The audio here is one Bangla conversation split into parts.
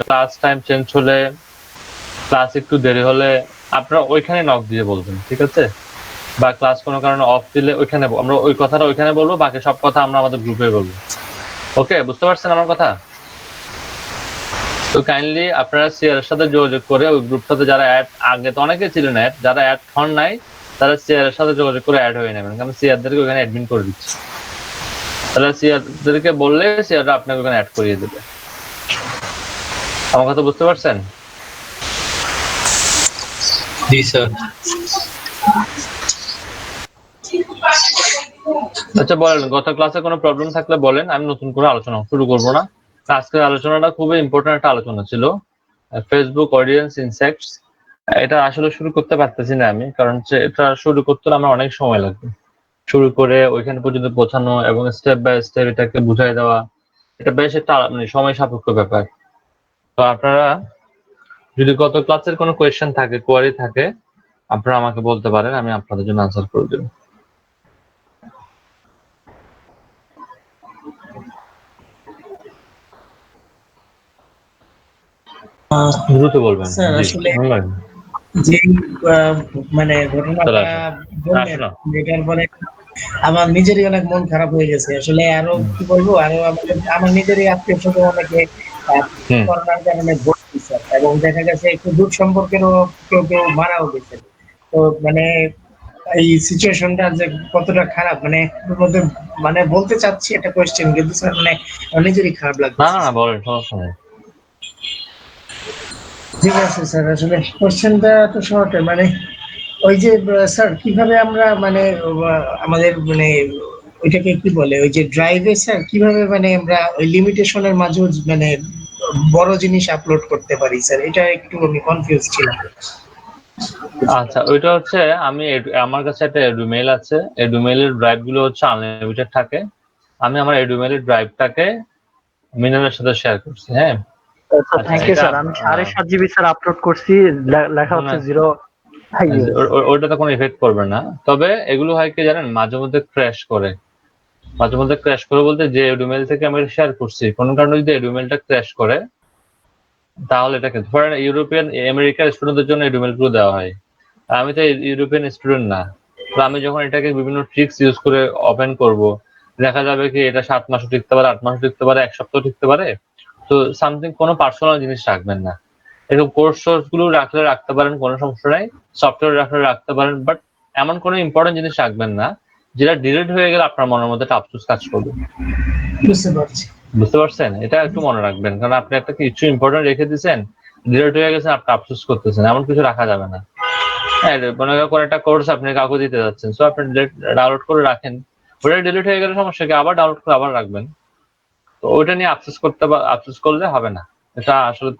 ক্লাস টাইম চেঞ্জ হলে, ক্লাস একটু দেরি হলে আপনারা ওইখানে নক দিয়ে বলবেন, ঠিক আছে? বা ক্লাস কোনো কারণে অফ দিলে ওইখানে আমরা ওই কথাটা ওইখানে বলবো, বাকি সব কথা আমরা আমাদের গ্রুপে বলবো। ওকে, বুঝতে পারছেন আমার কথা? তো কাইন্ডলি আপনারা সিআর সাথে যোগাযোগ করে ওই গ্রুপটাতে যারা অ্যাড, আগে তো অনেকে ছিলেন অ্যাড, যারা অ্যাড হন নাই তারা সিআর সাথে যোগাযোগ করে অ্যাড হয়ে নেবেন, কারণ সিআরদেরকে ওখানে অ্যাডমিন করে দিচ্ছে। তাহলে সিআরদেরকে বললে সিআররা আপনাকে ওখানে অ্যাড করিয়ে দেবে। আমার কথা বুঝতে পারছেন? জি স্যার। আচ্ছা বলেন, গত ক্লাসে কোনো প্রবলেম থাকলে বলেন, আমি নতুন করে আলোচনা শুরু করব না। আজকের আলোচনাটা খুবই ইম্পর্টেন্ট একটা আলোচনা ছিল, ফেসবুক অডিয়েন্স ইনসেক্টস। এটা আসলে শুরু করতে পারতেছি না আমি, কারণ এটা শুরু করতে আমার অনেক সময় লাগবে। শুরু করে ওইখানে পর্যন্ত পৌঁছানো এবং স্টেপ বাই স্টেপ এটাকে বুঝাই দেওয়া, এটা বেশ একটা মানে সময় সাপেক্ষ ব্যাপার। তো আপনারা যদি গত ক্লাসের কোনো কোয়েশ্চেন থাকে, কোয়ারি থাকে, আপনারা আমাকে বলতে পারেন, আমি আপনাদের জন্য আনসার করে দেব। দ্রুত বলবেন। স্যার জি, আসলে অনলাইন যে মানে ঘটনাটা চলে আসেন, বললেন আসো না। যেটার পরে আমার নিজেরই অনেক মন খারাপ হয়ে গেছে। আসলে আরো কি বলবো, আরো আমার নিজেরই আত্মীয় স্বজন অনেকে হুম। করোনার কারণে ভর্তি স্যার, এবং দেখা গেছে একটু দূর সম্পর্কেরও কেউ কেউ মারাও গেছে। তো মানে এই সিচুয়েশনটা যে কতটা খারাপ, মানে এর মধ্যে মানে বলতে চাচ্ছি একটা কোয়েশ্চেন, কিন্তু স্যার মানে আমার নিজেরই খারাপ না লাগতেছে। না না, বলেন, সমস্যা নেই। ঠিক আছে স্যার, আসলে কোশ্চেনটা তো শর্ট, মানে ওই যে স্যার কিভাবে আমরা মানে আমাদের মানে ওইটাকে কি বলে, ওই যে ড্রাইভে স্যার কিভাবে মানে আমরা ওই লিমিটেশনের মাঝেও মানে বড় জিনিস আপলোড করতে পারি স্যার, এটা একটু আমি কনফিউজ ছিলাম। আচ্ছা, ওইটা হচ্ছে আমি আমার কাছে একটা এডুমেইল আছে, এডুমেইলের ড্রাইভ গুলো হচ্ছে আনলিমিটেড থাকে। আমি আমার এডুমেইলের ড্রাইভটাকে মিনারের সাথে শেয়ার করছি। হ্যাঁ, আচ্ছা, আচ্ছা থ্যাংক ইউ এটা স্যার। আমি 7.5 জিবি স্যার আপলোড করছি, লেখা হচ্ছে 0 ওইটাতে কোনো ইফেক্ট করবে না। তবে এগুলো হয় কি জানেন, মাঝে মধ্যে ক্র্যাশ করে। মাঝে মধ্যে ক্র্যাশ করে বলতে, যে এডুমেইল থেকে আমি শেয়ার করছি, কোনো কারণে যদি এডুমেইলটা ক্র্যাশ করে, তাহলে এটাকে ধরেন ইউরোপিয়ান আমেরিকার স্টুডেন্টদের জন্য এডুমেইল গুলো দেওয়া হয়। আমি তো ইউরোপিয়ান স্টুডেন্ট না। তো আমি যখন এটাকে বিভিন্ন ট্রিক্স ইউজ করে ওপেন করব, দেখা যাবে কি এটা 7 মাসও টিকতে পারে, 8 মাসও টিকতে পারে, 1 সপ্তাহ টিকতে পারে। তো সামথিং কোনো পার্সোনাল জিনিস রাখবেন না। এরকম কোর্স সোর্স গুলো রাখলে রাখতে পারেন, কোনো সমস্যা নাই। সফটওয়্যার রাখলে রাখতে পারেন, বাট এমন কোনো ইম্পর্টেন্ট জিনিস রাখবেন না যেটা ডিলিট হয়ে গেলে আপনার মনের মধ্যে একটা আফসোস কাজ করবে। বুঝতে পারছি। বুঝতে পারছেন? এটা একটু মনে রাখবেন, কারণ আপনি একটা কিছু ইম্পর্টেন্ট রেখে দিয়েছেন, ডিলিট হয়ে গেছে, আপনি আফসোস করতেছেন, এমন কিছু রাখা যাবে না। হ্যাঁ, মনে করেন একটা কোর্স আপনি কাউকে দিতে যাচ্ছেন, সো আপনি ডাউনলোড করে রাখেন, ওটা ডিলিট হয়ে গেলে সমস্যা কি, আবার ডাউনলোড করে আবার রাখবেন। তো ওইটা নিয়ে আফসোস করলে হবে না। এটা আসলে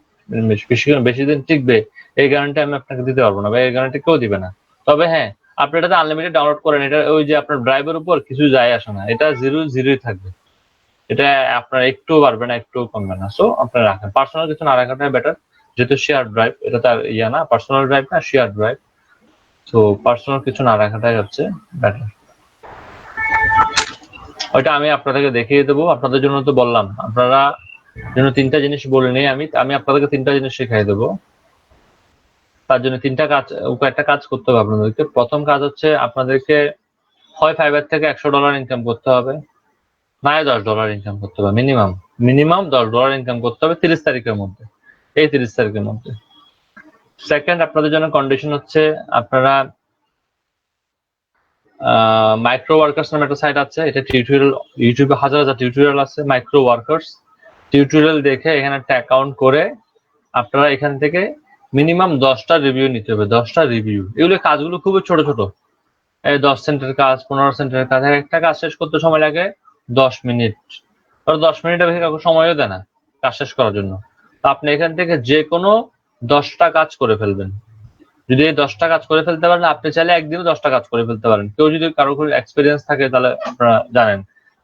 বেশি দিন টিকবে এই গ্যারান্টি আমি আপনাকে দিতে পারবো না, বা এই গ্যারান্টি কেউ দিবে না। তবে হ্যাঁ, আপনি এটাতে আনলিমিটেড ডাউনলোড করেন, এটা ওই যে আপনার ড্রাইভের উপর কিছু যায় আসে না, এটা জিরোই থাকবে। এটা আপনার একটু বাড়বে না, একটু কমবে না। সো আপনারা রাখেন, পার্সোনাল কিছু না রাখাটাই বেটার, যেহেতু শেয়ার ড্রাইভ, এটা তার ইয়া না, পার্সোনাল ড্রাইভ না, শেয়ার ড্রাইভ। তো পার্সোনাল কিছু না রাখাটাই হচ্ছে বেটার। ওইটা আমি আপনাদেরকে দেখিয়ে দেবো, আপনাদের জন্য তো বললাম, আপনারা জন্য 3টা জিনিস বলিনি আমি আপনাদেরকে 3টা জিনিস শিখাই দেবো। তার জন্য 3টা কাজ, একটা কাজ করতে হবে আপনাদেরকে। প্রথম কাজ হচ্ছে আপনাদেরকে হয় ফাইবার থেকে $100 ইনকাম করতে হবে, না $10 ইনকাম করতে হবে। মিনিমাম $10 ইনকাম করতে হবে 30 তারিখের মধ্যে, এই 30 তারিখের মধ্যে। সেকেন্ড, আপনাদের জন্য কন্ডিশন হচ্ছে আপনারা মাইক্রো ওয়ার্কার্স নামে একটা সাইট আছে, এটা টিউটোরিয়াল, ইউটিউবে হাজার টিউটোরিয়াল আছে মাইক্রো ওয়ার্কার্স। টিউটোরিয়াল দেখে এখানে একটা অ্যাকাউন্ট করে আপনারা এখান থেকে মিনিমাম 10টা রিভিউ নিতে হবে। 10টা রিভিউ, এগুলো কাজগুলো খুবই ছোট ছোট, এই 10 সেন্টের কাজ, 15 সেন্টের কাজ, একটা কাজ শেষ করতে সময় লাগে 10 মিনিট। 10 মিনিটের বেশি কাউকে সময়ও দেয় না কাজ শেষ করার জন্য। তো আপনি এখান থেকে যে কোনো 10টা কাজ করে ফেলবেন। যদি এই 10টা কাজ করে ফেলতে পারেন, আপনি চাইলে একদিনে 10টা কাজ করে ফেলতে পারেন। কেউ যদি কারো এক্সপিরিয়েন্স থাকে, তাহলে আপনারা জানেন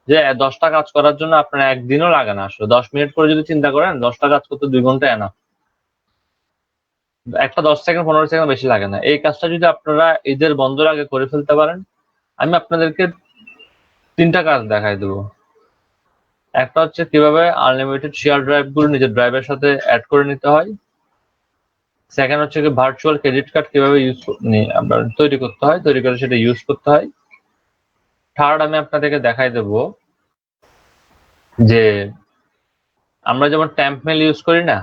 যে 10টা কাজ করার জন্য আপনার একদিনও লাগে না। আসলে 10 মিনিট করে যদি চিন্তা করেন, 10টা কাজ করতে 2 ঘন্টা এনাফ। একটা 10 সেকেন্ড 15 সেকেন্ড বেশি লাগে না। এই কাজটা যদি আপনারা ঈদের বন্ধের আগে করে ফেলতে পারেন, আমি আপনাদেরকে 3টা কাজ দেখাই দেবো। একটা হচ্ছে কিভাবে আনলিমিটেড শেয়ার ড্রাইভ গুলো নিজের ড্রাইভের সাথে অ্যাড করে নিতে হয়। সেকেন্ড হচ্ছে কি ভার্চুয়াল ক্রেডিট কার্ড কিভাবে তৈরি করতে হয়, তৈরি করে সেটা ইউজ করতে হয়। থার্ড আমি আপনাদেরকে দেখাই দেব যে আমরা যেমন ট্যাম্প মেল ইউজ করি না,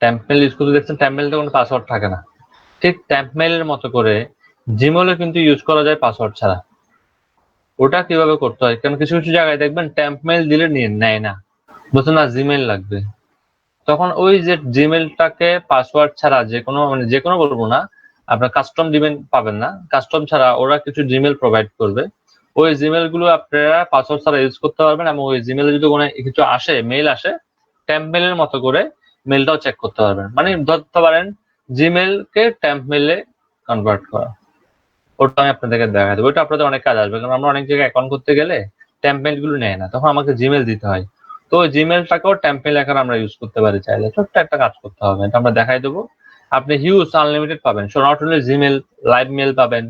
ট্যাম্প মেল ইউজ করতে দেখছেন ট্যাম্প মেলটা কোনো পাসওয়ার্ড থাকে না, ঠিক ট্যাম্প মেলের মতো করে জিমেলও কিন্তু ইউজ করা যায় পাসওয়ার্ড ছাড়া। ওটা কিভাবে করতে হয়, কারণ কিছু কিছু জায়গায় দেখবেন ট্যাম্প মেল দিলে নেয় না, বলছে না জিমেল লাগবে। তখন ওই যে জিমেলটাকে পাসওয়ার্ড ছাড়া যে কোনো বলবো না, আপনার কাস্টম জিমেল পাবেন না, কাস্টম ছাড়া ওরা কিছু জিমেল প্রোভাইড করবে। ওই জিমেল গুলো আপনারা পাসওয়ার্ড ছাড়া ইউজ করতে পারবেন, এবং ওই জিমেলে যদি কোনো কিছু আসে, মেইল আসে, ট্যাম্প মেলের মতো করে মেলটাও চেক করতে পারবেন। মানে ধরতে পারেন জিমেল কে ট্যাম্প মেলে কনভার্ট করা। ওটা আমি আপনাদেরকে দেখা দেবো, ওটা আপনাদের অনেক কাজ আসবে, কারণ আমরা অনেক জায়গায় অ্যাকাউন্ট করতে গেলে ট্যাম্প মেল গুলো নেয় না, তখন আমাকে জিমেল দিতে হয়। তো ওই জিমেলটাকেও ট্যাম্প মেল আকারে আমরা ইউজ করতে পারি চাইলে। ছোট্ট একটা কাজ করতে হবে, এটা আমরা দেখাই দেবো। আপনি হিউজ আনলিমিটেড পাবেন, so not only Gmail, live mail পাবেন,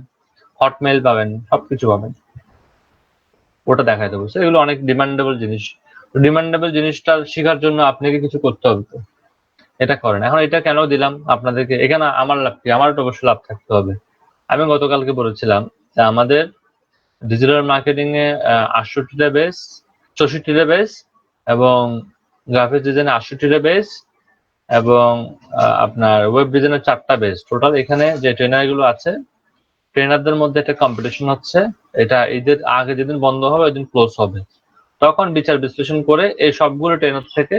হটমেল পাবেন, সবকিছু পাবেন। ওটা দেখাই দেবো। এগুলো অনেক ডিমান্ডেবল জিনিস। ডিমান্ডেবল জিনিসটা শেখার জন্য আপনাকে কিছু করতে হবে, তো এটা করেন। এখন এটা কেন দিলাম আপনাদেরকে, এখানে আমার লাভ কি, আমার তো অবশ্যই লাভ থাকতে হবে। আমি গতকালকে বলেছিলাম যে আমাদের ডিজিটাল মার্কেটিং এ 68টা বেস, 64টা বেস, এবং গ্রাফিক ডিজাইনে 68টা বেস, এবং আপনার ওয়েব ডিজাইনের 4টা বেস। টোটাল এখানে যে ট্রেনার গুলো আছে, ট্রেনারদের মধ্যে একটা কম্পিটিশন হচ্ছে। এটা ঈদের আগে যেদিন বন্ধ হবে ওই দিন ক্লোজ হবে। তখন বিচার বিশ্লেষণ করে এই সবগুলো ট্রেনার থেকে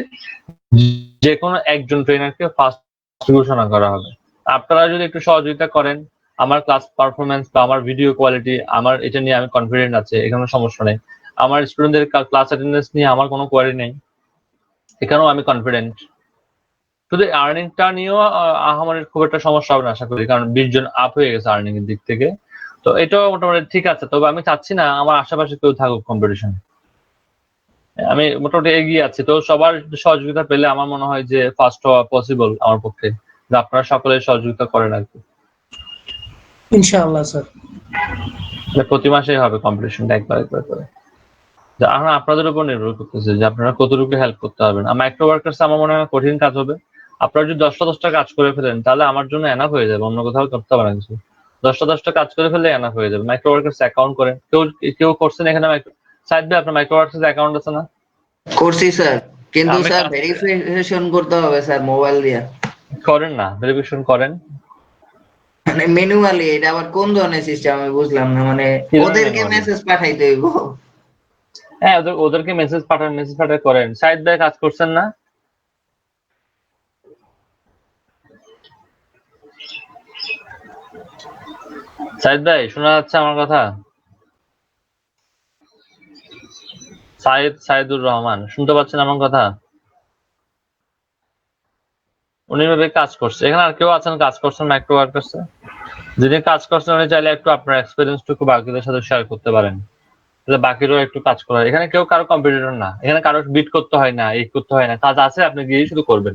যে কোনো একজন ট্রেনারকে ফার্স্ট ঘোষণা করা হবে। আপনারা যদি একটু সহযোগিতা করেন, আমার ক্লাস পারফরমেন্স বা আমার ভিডিও কোয়ালিটি, আমার এটা নিয়ে আমি কনফিডেন্ট আছে, এখানে সমস্যা নেই। আমার স্টুডেন্টদের ক্লাস অ্যাটেন্ডেন্স নিয়ে আমার কোনো কোয়ারি নেই, এখানেও আমি কনফিডেন্ট। শুধু আর্নিংটা নিয়েও আমার খুব একটা সমস্যা হবে না আশা করি, কারণ 20 জন আপ হয়ে গেছে আর্নিং এর দিক থেকে। তো এটাও মোটামুটি ঠিক আছে। তবে আমি চাচ্ছি না আমার আশেপাশে কেউ থাকুক কম্পিটিশন, আমি মোটামুটি এগিয়ে আছি। তো সবার সহযোগিতা পেলে আমার মনে হয় যে ফার্স্ট হওয়া পসিবল আমার পক্ষে, যে আপনারা সকলে সহযোগিতা করেন আর কি। ইনশাআল্লাহ স্যার। প্রতি মাসেই হবে কম্পিটিশনটা, একবার করে। এখন আপনাদের উপর নির্ভর করতেছে যে আপনারা কতটুকু হেল্প করতে পারবেন। মাইক্রো ওয়ার্কার্স আমার মনে হয় কঠিন কাজ হবে। আপনারা যদি 10টা কাজ করে ফেলেন তাহলে আমার জন্য এনাফ হয়ে যাবে, অন্য কোথাও করতে হবে না কিছু। 10টা কাজ করে ফেললে এনাফ হয়ে যাবে। মাইক্রো ওয়ার্কার্স অ্যাকাউন্ট করেন, কেউ করছেন এখানে? সাইড দিয়ে আপনার মাইক্রো ওয়ার্কার্স অ্যাকাউন্ট আছে না? করছি স্যার, কিন্তু আমি স্যার ভেরিফিকেশন করতে হবে স্যার মোবাইল দিয়ে। করেন না, ভেরিফিকেশন করেন মানে ম্যানুয়ালি, এটা আবার কোন ধরনের সিস্টেম আমি বুঝলাম না। মানে কি ধরনের ওদেরকে manually? মেসেজ পাঠাইতে হইব? হ্যাঁ, ওদেরকে মেসেজ পাঠায় করেন। সাইড দিয়ে কাজ করছেন না? সাইদ ভাই শোনা যাচ্ছে আমার কথা? সাইদুর রহমান শুনতে পাচ্ছেন আমার কথা? উনি ভাবে কাজ করছে। এখানে আর কেউ আছেন কাজ করছেন মাইক্রো ওয়ার্কার্সে? যিনি কাজ করছেন উনি চাইলে একটু আপনার এক্সপেরিয়েন্সটুকু বাকিদের সাথে শেয়ার করতে পারেন, তাহলে বাকিরাও একটু কাজ করার। এখানে কেউ কারো কম্পিটিটর না, এখানে কারো বিট করতে হয় না, এই করতে হয় না। কাজ আছে, আপনি গিয়ে শুধু করবেন।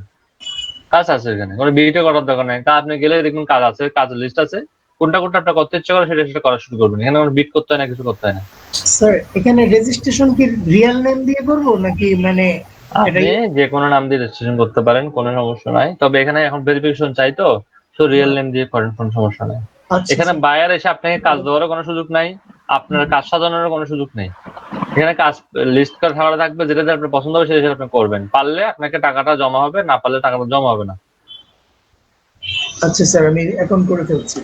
কাজ আছে, এখানে কোনো বিটে করার দরকার নেই। আপনি গেলে দেখুন কাজ আছে, কাজের লিস্ট আছে, কোনটা আপনার করতে ইচ্ছা করে সেটা করা শুরু করবেন। এখানে কোনো বিট করতে হয় না, কিছু করতে হয় না। স্যার এখানে রেজিস্ট্রেশন কি রিয়েল নেম দিয়ে করব নাকি মানে আপনি যে কোনো নাম দিয়ে রেজিস্ট্রেশন করতে পারেন, কোনো সমস্যা নাই। তবে এখানে এখন ভেরিফিকেশন চাই, তো রিয়েল নেম দিয়ে করেন, কোনো সমস্যা নাই। এখানে বায়ার এসে আপনাকে কাজ দেওয়ারও কোনো সুযোগ নাই, আপনার কাজ সাজানোর কোনো সুযোগ নেই। এখানে কাজ লিস্ট করে থাকা থাকবে, যেটা আপনার পছন্দ হবে সেটা আপনি করবেন। পারলে আপনাকে টাকাটা জমা হবে, না পারলে টাকাটা জমা হবে না। আচ্ছা স্যার, আমি অ্যাকাউন্ট করে ফেলছি।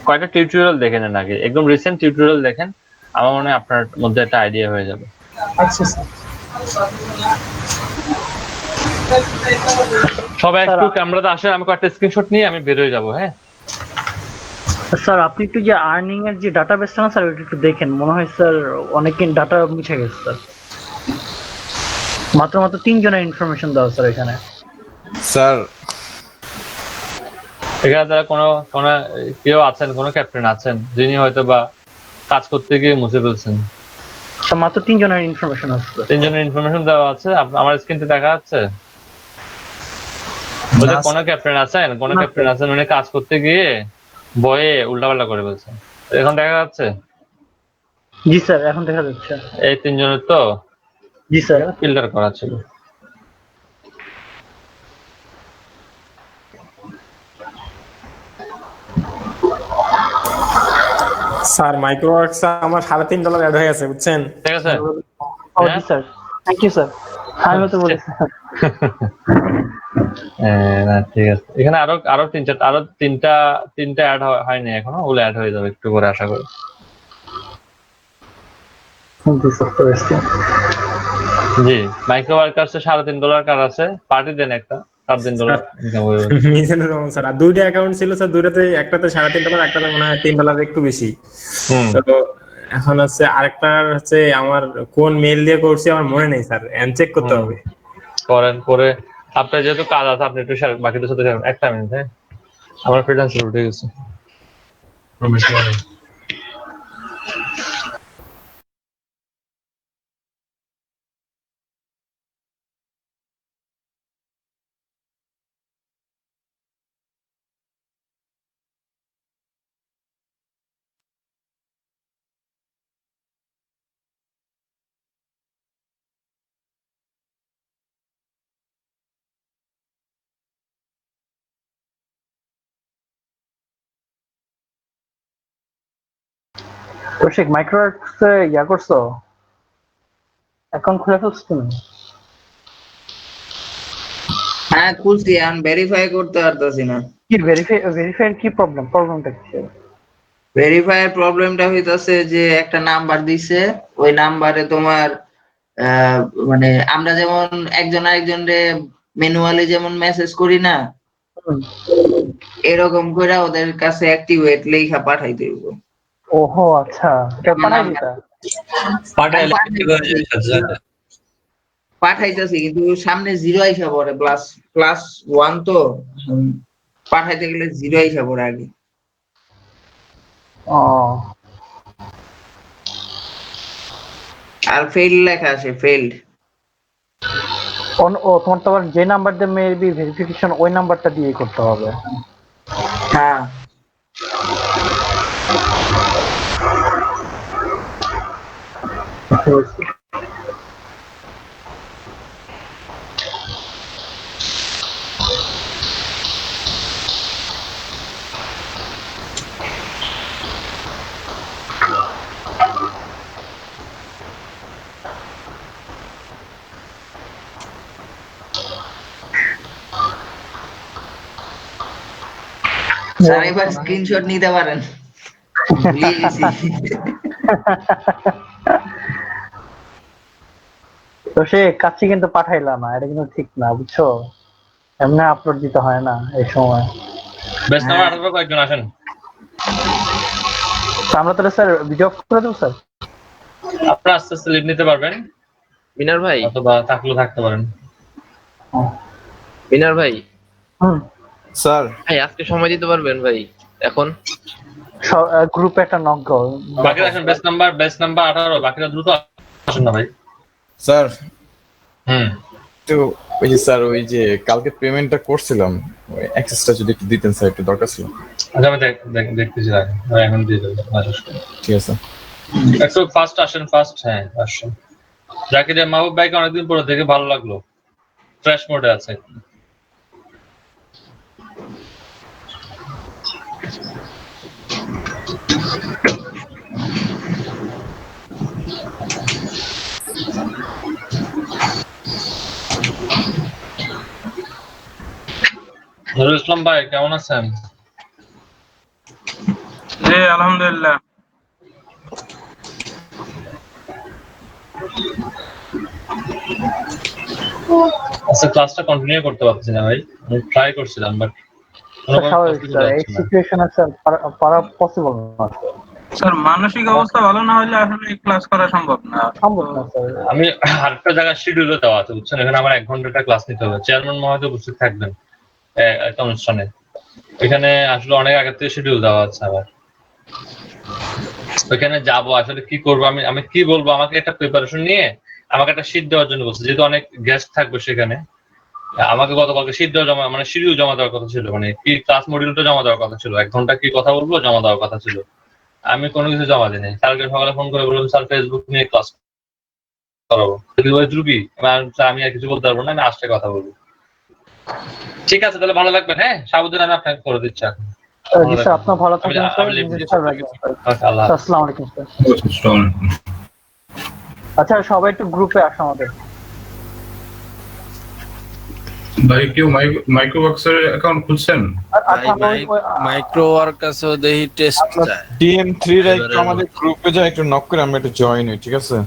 কয়েকটা টিউটোরিয়াল দেখে নেন আগে, একদম রিসেন্ট টিউটোরিয়াল দেখেন, আমার মনে হয় আপনার মধ্যে একটা আইডিয়া হয়ে যাবে। আচ্ছা স্যার। সবাই একটু ক্যামেরাতে আসেন, আমি কয়েকটা স্ক্রিনশট নিয়ে আমি বের হয়ে যাবো। হ্যাঁ স্যার, আপনি একটু যে আর্নিং এর যে ডাটাবেসটা না স্যার, ওটা একটু দেখেন। মনে হয় স্যার অনেকের ডাটা মুছে গেছে স্যার। মাত্র 3 জনের ইনফরমেশন দেওয়া স্যার এখানে। স্যার এখানে তারা কোনো কেউ আছেন, কোনো ক্যাপ্টেন আছেন যিনি হয়তো বা কাজ করতে গিয়ে মুছে ফেলছেন? মাত্র 3 জনের ইনফরমেশন আছে। 3 জনের ইনফরমেশন দেওয়া আছে, আমার স্ক্রিনতে দেখা যাচ্ছে। বলে কোন ক্যাপ্টেন আছেন উনি কাজ করতে গিয়ে বয়ে উল্টাপাল্টা করে ফেলছেন, এখন দেখা যাচ্ছে? জি স্যার, এখন দেখা যাচ্ছে। এই তিনজনের তো জি স্যার। ফিল্টার করা ছিল। স্যার মাইক্রোওয়ার্কস আমার $3.5 অ্যাড হয়ে গেছে বুঝছেন। ঠিক আছে ও জি স্যার, থ্যাংক ইউ স্যার। আমি তো বলেছি স্যার। না ঠিক আছে, এখানে আরো তিনটা অ্যাড হয়নি এখনো, ওগুলো অ্যাড হয়ে যাবে একটু করে আশা করি। Thank you sir. জি, মাইক্রো ওয়ার্কার্স $3.5 কার আছে, পার্টি দেন একটা $3.5 ইনকাম হয়ে যাবে। মিজানুর রহমান স্যার, আর দুইটা অ্যাকাউন্ট ছিল স্যার, দুইটাতে একটাতে $3.5, একটাতে মনে হয় $3 একটু বেশি। তো এখন হচ্ছে আরেকটার হচ্ছে আমার কোন মেইল দিয়ে করছি আমার মনে নেই স্যার, চেক করতে হবে। করেন, করে আপনার যেহেতু কাজ আছে আপনি একটু বাকিদের সাথে একটা মিনিট। হ্যাঁ, আমার ফ্রিল্যান্সার উঠে গেছে। কৌশিক, মাইক্রোওয়ার্কস ইয়া করছো? অ্যাকাউন্ট খুলে ফেলছো তুমি? হ্যাঁ খুলছি, এখন ভেরিফাই করতে পারতেছি না। কি ভেরিফাইয়ের কি প্রবলেমটা কি? ভেরিফাই এর প্রবলেমটা হইতাছে যে একটা নাম্বার দিছে, ওই নাম্বারে তোমার মানে আমরা যেমন একজন আরেকজনরে ম্যানুয়ালি যেমন মেসেজ করি না, এরকম করে ওদের কাছে অ্যাক্টিভেট লেখা পাঠাইতে হইব। ওহো আচ্ছা, এটা পাঠাই দিতা? পাঠাইতেছি কিন্তু সামনে জিরো আইসা পড়ে, প্লাস 1 তো পাঠাইতে গেলে জিরো আইসা পড়ে আগে। ও আর ফেইল লেখা আসে, ফেইলড। ও তোমার তো আবার যে নাম্বার দিয়ে মেবি ভেরিফিকেশন, ওই নাম্বারটা দিয়ে করতে হবে। হ্যাঁ স্যার এবার স্ক্রিনশট নিতে পারেন, ভুলিয়ে গেছি। তো সে কাছে কিন্তু পাঠাইলা না, এটা কিন্তু ঠিক না বুঝছো, এমনি আপলোড দিতে হয় না এই সময়। বেস্ট নাম্বার 18 কয়েকজন আসেন। তো আমরা তাহলে স্যার ভিডিও করে দেবো স্যার। আপনারা আস্তে আস্তে লিভ নিতে পারবেন, মিনার ভাই, অথবা থাকলেও থাকতে পারেন। মিনার ভাই, স্যার ভাই আজকে সময় দিতে পারবেন ভাই? এখন গ্রুপে একটা নক দাও। বাকিরা আসেন, বেস্ট নাম্বার 18, বাকিরা দ্রুত আসেন না ভাই। স্যার হুম, তো ওই যে স্যার ওই যে কালকে পেমেন্টটা করছিলাম, ওই অ্যাক্সেসটা যদি একটু দিতেন স্যার, একটু দরকার ছিল। আচ্ছা আমি দেখতেছি, এখন দিয়ে দেবো। ঠিক আছে একটু ফাস্ট আসেন, হ্যাঁ আসেন। জাকির মাহবুব ভাইকে অনেকদিন পরে দেখে ভালো লাগলো, ফ্রেশ মোডে আছে। নুরুল ইসলাম ভাই কেমন আছেন? জি আলহামদুলিল্লাহ। আচ্ছা, ক্লাসটা কন্টিনিউ করতে পারছি না ভাই, আমি ট্রাই করছিলাম বাট এই সিচুয়েশনে স্যার পারা পসিবল না স্যার, মানসিক অবস্থা ভালো না হলে আসলে ক্লাস করা সম্ভব না। স্যার। আমি আরেকটা জায়গায় শিডিউলে দেওয়া আছে বুঝছেন, এখানে আমার 1 ঘন্টাটা ক্লাস নিতে হবে। চেয়ারম্যান মহোদয় উপস্থিত থাকবেন একটা অনুষ্ঠানে, এখানে আসলে অনেক আগে থেকে শিডিউল দেওয়া আছে। আবার ওইখানে যাব, আসলে কি করবো, আমি কি বলবো, আমাকে একটা প্রিপারেশন নিয়ে আমাকে একটা শীট দেওয়ার জন্য বলছে, যেহেতু অনেক গেস্ট থাকবে সেখানে। আমাকে গতকালকে শীট দেওয়া মানে শিডিউল জমা দেওয়ার কথা ছিল, মানে কি ক্লাস মডিউলটা জমা দেওয়ার কথা ছিল, 1 ঘন্টা কি কথা বলবো জমা দেওয়ার কথা ছিল। আমি কোনো কিছু জমা দিই নাই। স্যারকে সকালে ফোন করে বললাম স্যার ফেসবুক নিয়ে ক্লাস করাবো। ধ্রুবী আমি আর কিছু বলতে পারবো না, আমি আসতে কথা বলবো। ঠিক আছে তাহলে ভালো থাকবেন। হ্যাঁ সাবধানে আমি আপনাকে করে দিচ্ছি এখন। জি স্যার, আপনার ভালো থাকবেন স্যার। আমি লিখে নিজের দিচ্ছি। খেয়াল রাখবেন স্যার। ওকে, আল্লাহ হাফেজ। আসসালামু আলাইকুম স্যার। আচ্ছা সবাই একটু গ্রুপে আসো আমাদের। ভাই কেউ মাইক্রোবক্সের অ্যাকাউন্ট খুলছেন? আচ্ছা মাইক্রো ওয়ার্কার্সও দেহি টেস্ট চায়। TM3 রা একটু আমাদের গ্রুপে যা একটু নক করে আমরা একটু জয়েন হই, ঠিক আছে?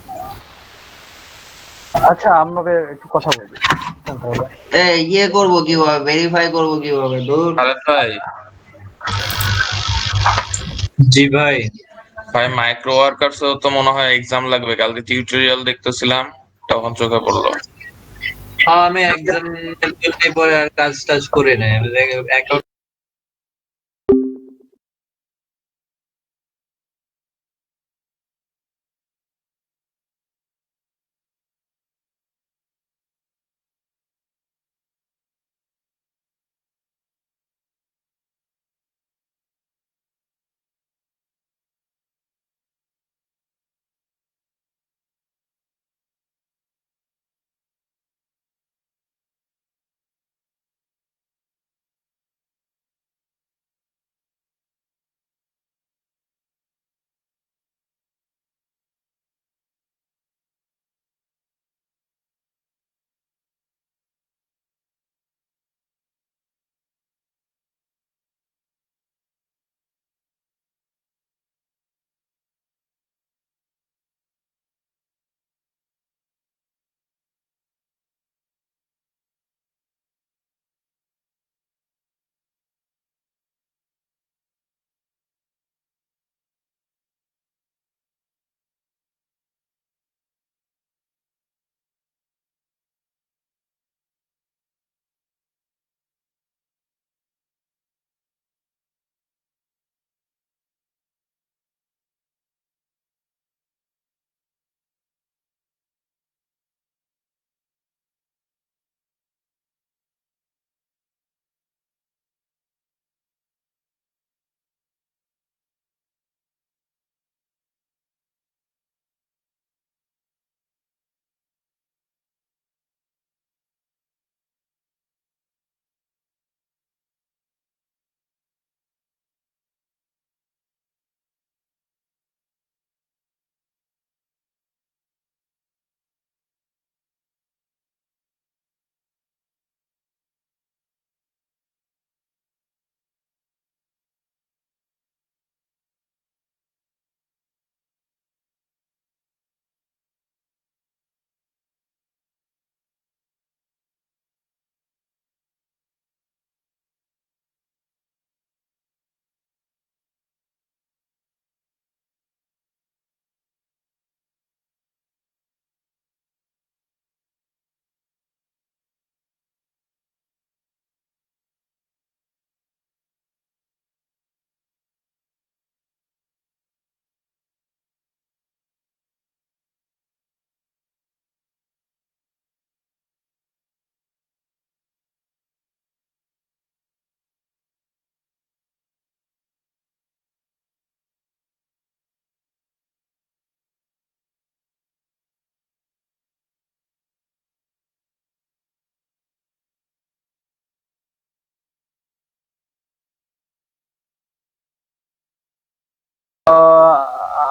আচ্ছা আমাকে একটু কথা বলবি। ইয়ে করবো কিভাবে, ভেরিফাই করবো কিভাবে? দূর খালেদ ভাই, জি ভাই। ভাই মাইক্রো ওয়ার্কার্স তো মনে হয় এক্সাম লাগবে। কালকে টিউটোরিয়াল দেখতেছিলাম, তখন চোখে পড়লো। আমি একদম পরে আর কাজ টাজ করে নেই অ্যাকাউন্ট।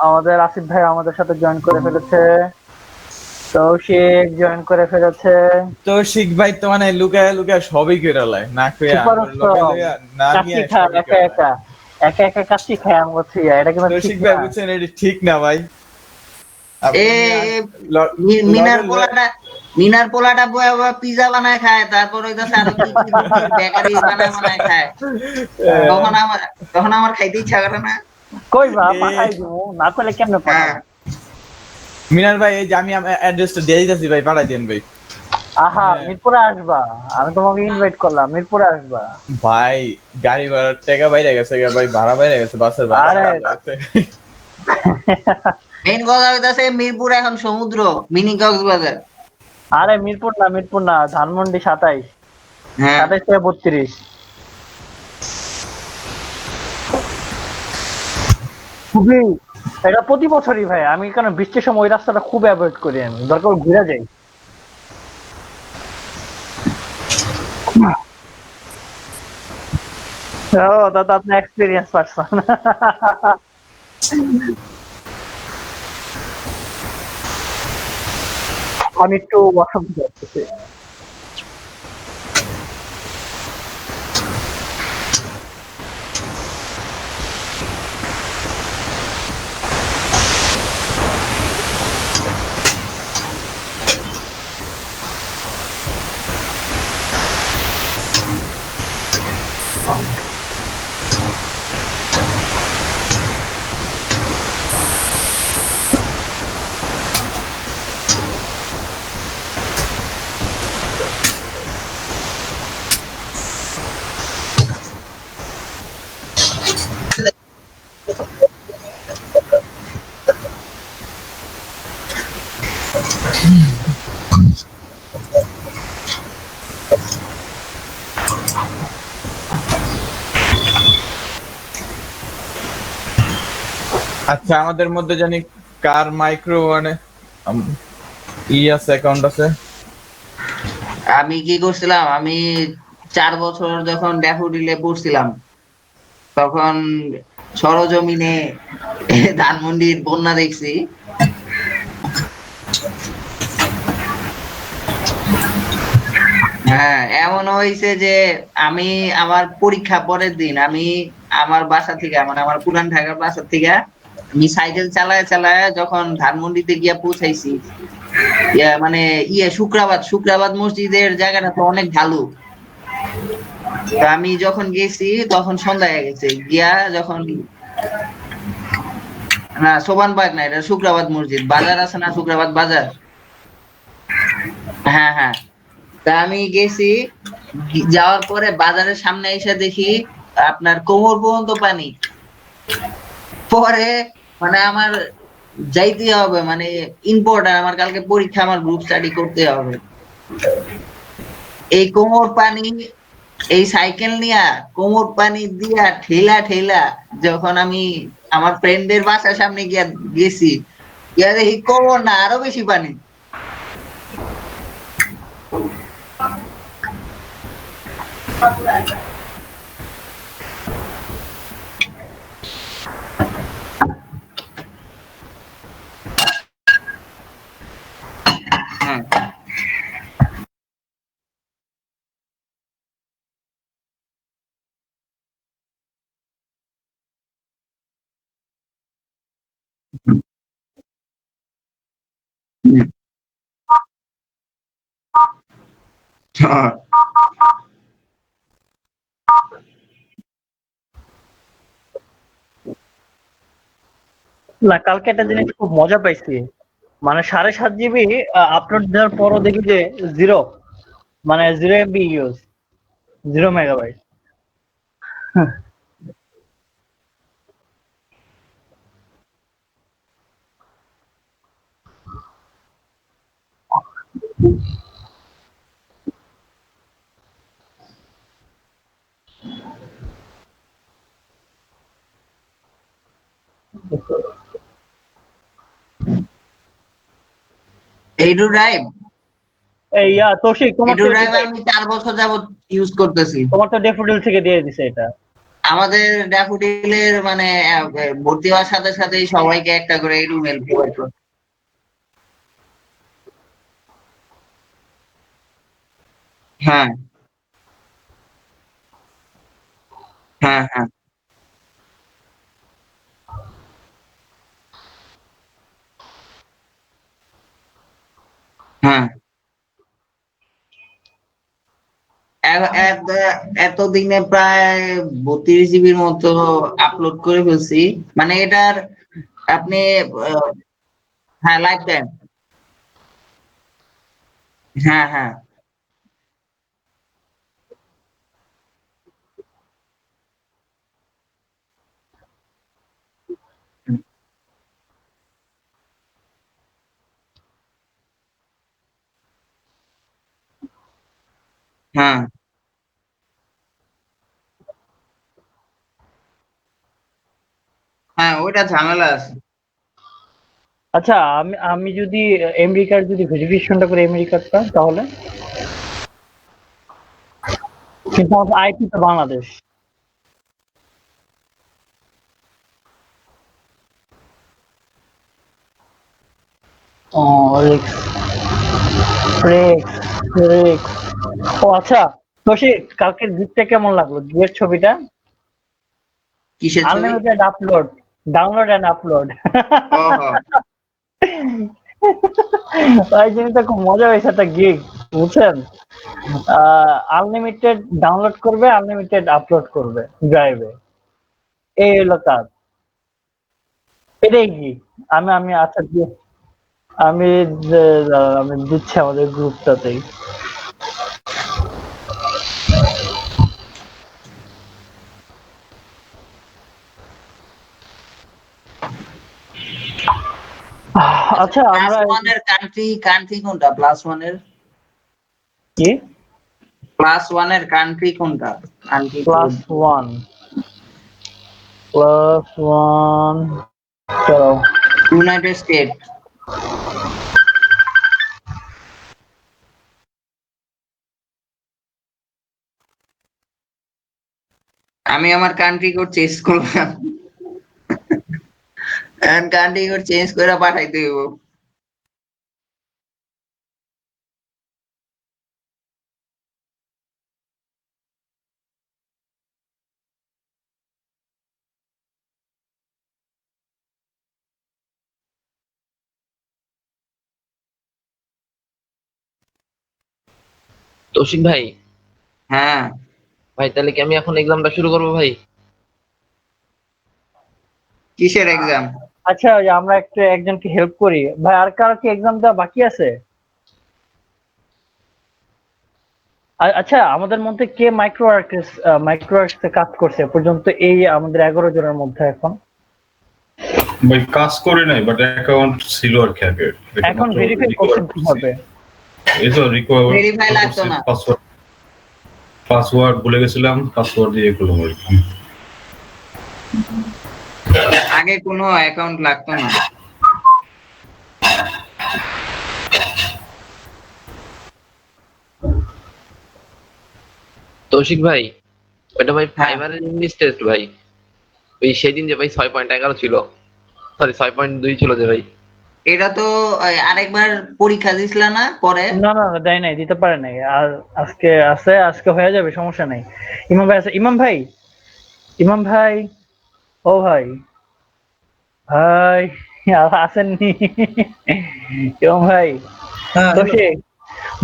আমাদের আসিফ ভাই আমাদের সাথে জয়েন করে ফেলেছে, তৌশিক জয়েন করে ফেলেছে। তৌশিক ভাই তো মানে লুকায় লুকায় সবই করে লাই, না কইয়া না নিয়ে একা একা কাশি খায় আমি বলছি, এটা কিন্তু তৌশিক ভাই বুঝছেন এটা ঠিক না ভাই। মিনার পোলাটা পিজা বানায় খায়, তারপর হইতাছে আরো কি বেকারি বানায় খায়। তখন আমার খাইতে ইচ্ছা করে না। কই বা পাঠাই দিমু, না করলে কেমনে পাঠাবো? মিনার ভাই এই যে আমি অ্যাড্রেসটা দিয়ে দিতেছি ভাই, পাঠাই দেন ভাই। আহা মিরপুরে আসবা, আমি তোমাকে ইনভাইট করলাম, মিরপুরে আসবা। ভাই গাড়ি ভাড়ার টাকা বাইরে গেছে ভাই, ভাড়া বাইরে গেছে, বাসের ভাড়া। মেইন কথা হইতাছে মিরপুর এখন সমুদ্র, মিনি কক্সবাজার। আরে মিরপুর না, ধানমন্ডি 27, 27 থেকে 32। খুবই, এটা প্রতি বছরই ভাই, আমি কারণ বৃষ্টির সময় ওই রাস্তাটা খুব অ্যাভয়েড করি, আমি দরকার ঘুরে যাই। ও দাদা, আপনি এক্সপিরিয়েন্স পারসন। আমি একটু ওয়াশরুম যাচ্ছি। আচ্ছা, আমাদের মধ্যে জানি কার মাইক্রো মানে আছে, অ্যাকাউন্ট আছে? আমি কি করছিলাম, আমি 4 বছর যখন ড্যাফোডিলে পড়ছিলাম তখন সরজমিনে ধানমন্ডির বন্যা দেখছি। হ্যাঁ, এমন হয়েছে যে আমি আমার পরীক্ষা পরের দিন আমি আমার বাসা থেকে, মানে আমার পুরান ঢাকার বাসা থেকে আমি সাইকেল চালায় চালায় যখন ধানমন্ডিতে গিয়া পৌঁছাইছি, মানে শুক্রাবাদ মসজিদের জায়গাটা তো অনেক ভালো। তো আমি যখন গেছি তখন সন্ধ্যা হয়ে গেছে, গিয়া যখন না সোবানবাগ না, এটা শুক্রাবাদ মসজিদ, বাজার আছে না শুক্রাবাদ বাজার। হ্যাঁ হ্যাঁ, তা আমি গেছি, যাওয়ার পরে বাজারের সামনে এসে দেখি আপনার কোমর পর্যন্ত পানি। পরে মানে আমার যাইতে হবে, মানে ইম্পর্টেন্ট, আমার কালকে পরীক্ষা, আমার গ্রুপ স্টাডি করতে হবে। এই কোমর পানি, এই সাইকেল নিয়া কোমর পানি দিয়া ঠেলা ঠেলা যখন আমি আমার ফ্রেন্ডের বাসার সামনে গিয়া গেছি, গিয়া দেখি কোমর না, আরো বেশি পানি। হ্যাঁ হ্যাঁ। না, কালকে একটা জিনিস খুব মজা পাইছি, মানে 7.5 GB আপলোড দেওয়ার পরও দেখি যে জিরো, মানে 0 MB ইউজ, 0 মেগাবাইট। এইটু ড্রাইভ, এই তৌশিক, তোমার এইটু তো ড্রাইভ আমি 4 বছর যাবত ইউজ করতেছি। তোমার তো ডেফোডিল থেকে দিয়ে দিছে এটা। আমাদের ড্যাফোডিলের মানে ভর্তি হওয়ার সাথে সাথেই সবাইকে একটা করে এইটু মেল প্রোভাইড করে। হ্যাঁ হ্যাঁ হ্যাঁ হ্যাঁ, এতদিনে প্রায় 32 জিবির মতো আপলোড করে ফেলছি, মানে এটার আপনি হ্যাঁ লাইফ টাইম। হ্যাঁ হ্যাঁ হ্যাঁ হ্যাঁ ওইটা ঝামেলা আছে। আচ্ছা আমি আমি যদি আমেরিকার যদি ভেরিফিকেশনটা করি আমেরিকারটা তাহলে, কিন্তু আমার আইপি তো বাংলাদেশ। ও রিক্স রিক্স রিক্স। ও আচ্ছা তোষিক, কালকের গিফটটা কেমন লাগলো? গিফটের ছবিটা কিসের ছবি? Unlimited upload, download and upload. ওহো ওই জিনিসটা খুব মজা হয়েছে, একটা গিগ বুঝছেন। আনলিমিটেড ডাউনলোড করবে, আনলিমিটেড আপলোড করবে ড্রাইভে, এই হলো কাজ। এটাই কি আমি আমি আচ্ছা আমি আমি দিচ্ছি আমাদের গ্রুপটাতেই। আচ্ছা আমরা +1 এর কান্ট্রি কোনটা? +1 এর কি +1 এর কান্ট্রি কোনটা? কান্ট্রি +1 চলো ইউনাইটেড স্টেট। আমি আমার কান্ট্রি কোড চেঞ্জ করলাম, এখন কান্ট্রি কোড চেঞ্জ করে পাঠাইতে হইব। তৌশিক ভাই, হ্যাঁ ভাই তাহলে কি আমি এখন এক্সামটা শুরু করবো ভাই? কিসের এক্সাম? আচ্ছা ওই যে আমরা একজনকে হেল্প করি ভাই, আর কারো কি এক্সাম দেওয়া বাকি আছে? আচ্ছা আমাদের মধ্যে কে মাইক্রোওয়ার্কসে কাজ করছে পর্যন্ত এই আমাদের 11 জনের মধ্যে? এখন ভাই কাজ করে নাই, বাট অ্যাকাউন্ট ছিল আর কি আগে। এখন ভেরিফাই করতে কিভাবে? এই তো রিকভার ভেরিফাই লাগতো না, পাসওয়ার্ড ভুলে গেছিলাম, পাসওয়ার্ড দিয়ে করলাম আর কি। আগে কোনো অ্যাকাউন্ট লাগতো না। তৌশিক ভাই, ওটা ভাই ফাইবারের ইংলিশ টেস্ট ভাই, ওই সেদিন যে ভাই 6.11 ছিল, সরি 6.2 ছিল যে ভাই। এটা তো আরেকবার পরীক্ষা দিছিল না পরে? না না দেয় নাই, দিতে পারে নাই। আর আজকে আছে, আজকে হয়ে যাবে, সমস্যা নাই। ইমাম ভাই আছে, ইমাম ভাই, ইমাম ভাই, ও ভাই ভাই আসেননি ইমাম ভাই। তোষিক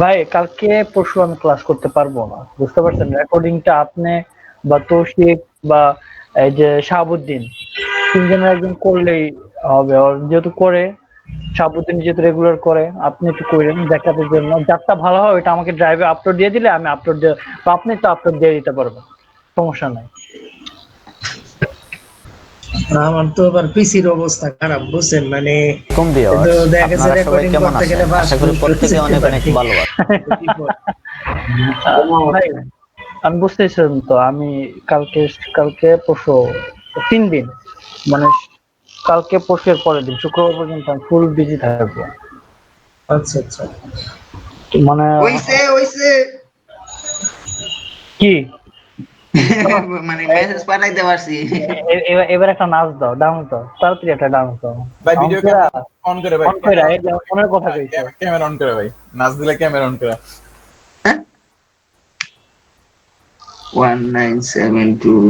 ভাই কালকে পরশু আমি ক্লাস করতে পারবো না, বুঝতে পারছেন? রেকর্ডিংটা আপনি বা তৌশিক বা এই যে শাহাবুদ্দিন, তিনজনের একজন করলেই হবে। ওর যেহেতু করে, শাহাবুদ্দিন যেহেতু রেগুলার করে, আপনি একটু করেন দেখাতে জন্য, যারটা ভালো হয় ওইটা আমাকে ড্রাইভে আপলোড দিয়ে দিলে আমি আপলোড দিয়ে, বা আপনি তো আপলোড দিয়ে দিতে পারবেন, সমস্যা নাই। আমার তো আবার পিসির অবস্থা খারাপ বুঝছেন, মানে কম দিয়ে দেখা গেছে রেকর্ডিং করতে গেলে আশা করি প্রত্যেকে অনেক অনেক ভালো আছে। ভাই আমি বুঝতেছেন তো, আমি কালকে পরশু 3 দিন, মানে কালকে পরশুর পরের দিন শুক্রবার পর্যন্ত আমি ফুল বিজি থাকবো। আচ্ছা আচ্ছা, মানে হইছে কি মানে মেসেজ পাঠাইতে পারছি। এবার একটা নাচ দাও, ডান্স দাও, তাড়াতাড়ি একটা ডান্স দাও ভাই। ভিডিও ক্যামেরা অন করে ভাই, অন করে এই যে ফোনের কথা কইছো, ক্যামেরা অন করে ভাই, নাচ দিলে ক্যামেরা অন করে। 1972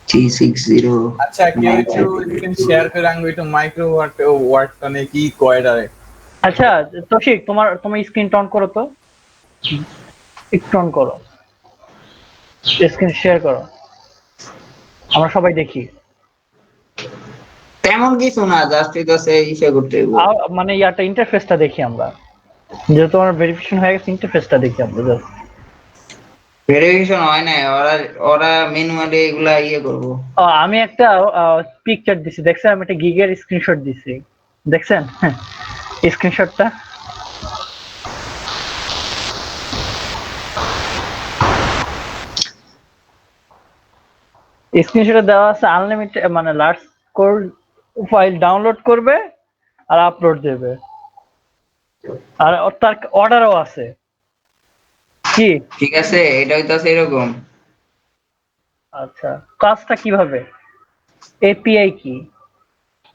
360। আচ্ছা কেউ একটু স্ক্রিন শেয়ার করে আঙ্গু একটু মাইক্রো ওয়ার্ডটা নিয়ে কি কয়ডারে। আচ্ছা তৌশিক তোমার স্ক্রিন অন করো তো, একটু অন করো, স্ক্রিন শেয়ার করো, আমরা সবাই দেখি। তেমন কিছু না, জাস্ট এটা ইসে করতে হইব, মানে ইয়াটা ইন্টারফেসটা দেখি আমরা, যেহেতু আমার ভেরিফিকেশন হয়ে গেছে, ইন্টারফেসটা দেখি আমরা। জাস্ট ভেরিফিকেশন হয় না, ওরা ম্যানুয়ালি এগুলা ইয়ে করব। আমি একটা পিকচার দিছি, দেখছেন? আমি একটা গিগের স্ক্রিনশট দিছি, দেখছেন স্ক্রিনশটটা? স্ক্রিনশটে দেওয়া আছে আনলিমিটেড, মানে লার্জ ফাইল ডাউনলোড করবে আর আপলোড দেবে, আর তার অর্ডারও আছে। কি ঠিক আছে, এটা হইতাছে এরকম। আচ্ছা, কাজটা কিভাবে? এপিআই কি?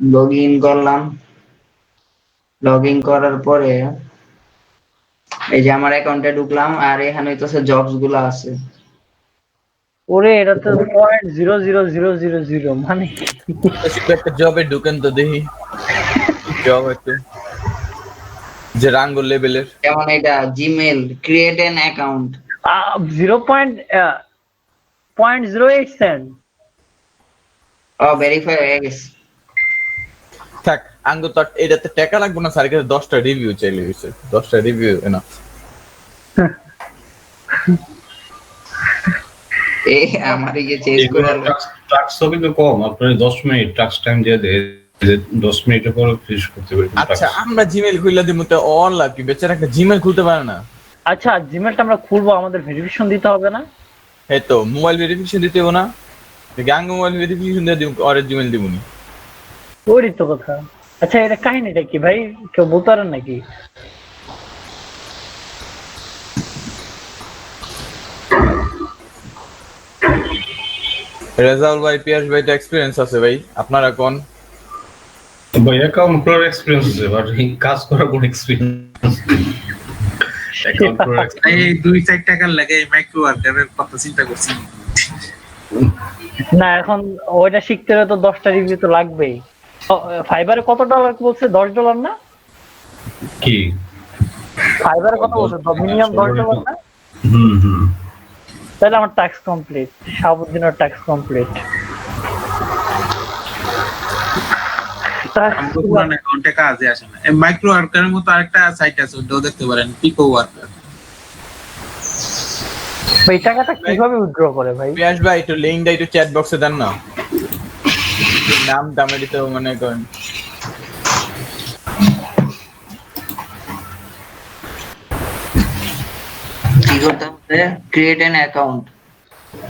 লগ ইন করলাম, লগ ইন করার পরে এই যে আমার অ্যাকাউন্টে ঢুকলাম, আর এখানে হইতাছে জবস গুলো আছে। ওরে এটা তো 0.00000 মানে একটা জবে ঢুকেন তো দেখি জব হচ্ছে যে রাঙ্গো লেভেলের, যেমন এটা Gmail create an account 0.08 cent. Verify হয়ে গেছে। থাক আঙ্গ তো এটাতে টাকা লাগবে না, স্যার কাছে 10টা রিভিউ চাইলে হইছে, 10টা রিভিউ এনা। এই আমার এই যে চেঞ্জ করে টাস্কও কিন্তু কম, আপনার 10 মিনিট টাস্ক টাইম দিয়ে দেয়, 10 মিনিটের পর ফিনিশ করতে পারবেন। আচ্ছা আমরা জিমেল খুলে দিমু তো অন লাভ কি, বেচারা একটা জিমেল খুলতে পারে না। আচ্ছা জিমেলটা আমরা খুলবো, আমাদের ভেরিফিকেশন দিতে হবে না? এই তো মোবাইল ভেরিফিকেশন দিতে হবে না, গ্যাং মোবাইল ভেরিফিকেশন দিয়ে দিমু আর জিমেল দিমুনি। ওরই তো কথা। আচ্ছা এটা কাহিনীটা কি ভাই, কেউ বলতে পারেন নাকি? রেজাউল ভাই, পিয়াস ভাই তো এক্সপেরিয়েন্স আছে ভাই, আপনারা কোন? ভাই অ্যাকাউন্ট খোলার এক্সপেরিয়েন্স আছে, বাট কাজ করার কোনো এক্সপেরিয়েন্স এই 2-4 টাকার লাগে মাইক্রো ওয়ার্কারের কথা চিন্তা করছি না, এখন ওইটা শিখতে হলে তো 10টা রিভিউ তো লাগবেই। ফাইবারে কত ডলার বলছে? $10 না? কি ফাইবারে কত বলছে? মিনিমাম $10 না? তাহলে আমার ট্যাক্স কমপ্লিট, শাহাবুদ্দিনের ট্যাক্স কমপ্লিট। পুরান অ্যাকাউন্টে কাজে আসে না। মাইক্রো ওয়ার্কারের মতো আরেকটা সাইট আছে, ওটাও দেখতে পারেন, পিকো ওয়ার্কার। এই টাকাটা কিভাবে উইথড্র করে ভাই? পিয়াস ভাই একটু লিংকটা একটু চ্যাট বক্সে দেন না, নাম দামে দিতে মনে করেন। কি করতে হবে? Create an account,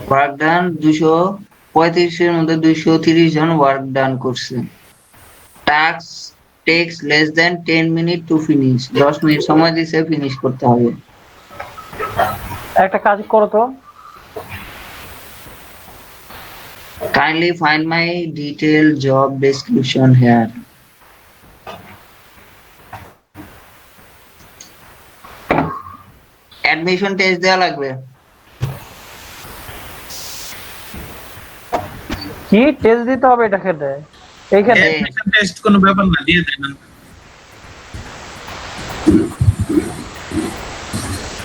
work done 235 এর মধ্যে 230 জন ওয়ার্ক ডান করছে। Task tax less than 10 minute to finish, 10 minute সময় দিছে ফিনিশ করতে হবে। একটা কাজ করো তো, kindly find my detail job description here. Admission test দেওয়া লাগবে। কি টেস্ট দিতে হবে এটা খেতে? এইখানে অ্যাডমিশন টেস্ট কোনো ব্যাপার না, দিয়ে দেন।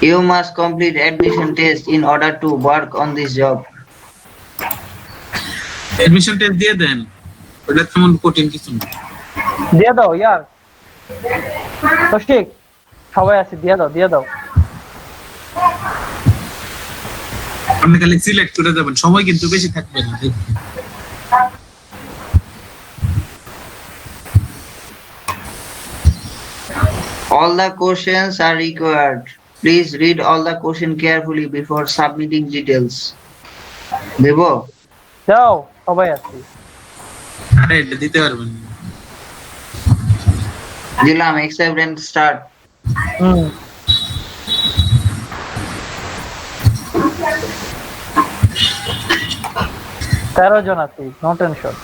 You must complete admission test in order to work on this job. Admission test দিয়ে দেন, ওটা তেমন কঠিন কিছু না। দিয়ে দাও ইয়ার, ঠিক সবাই আছে, দিয়ে দাও দিয়ে দাও। আপনি খালি সিলেক্ট করে যাবেন, সময় কিন্তু বেশি থাকবে না। All the questions are required. Please read all the question carefully before submitting details. দেবো? যাও সবাই আছে। আরে এটা দিতে পারবেন না। দিলাম, accept and start. 13 জন আছি, নো টেনশন।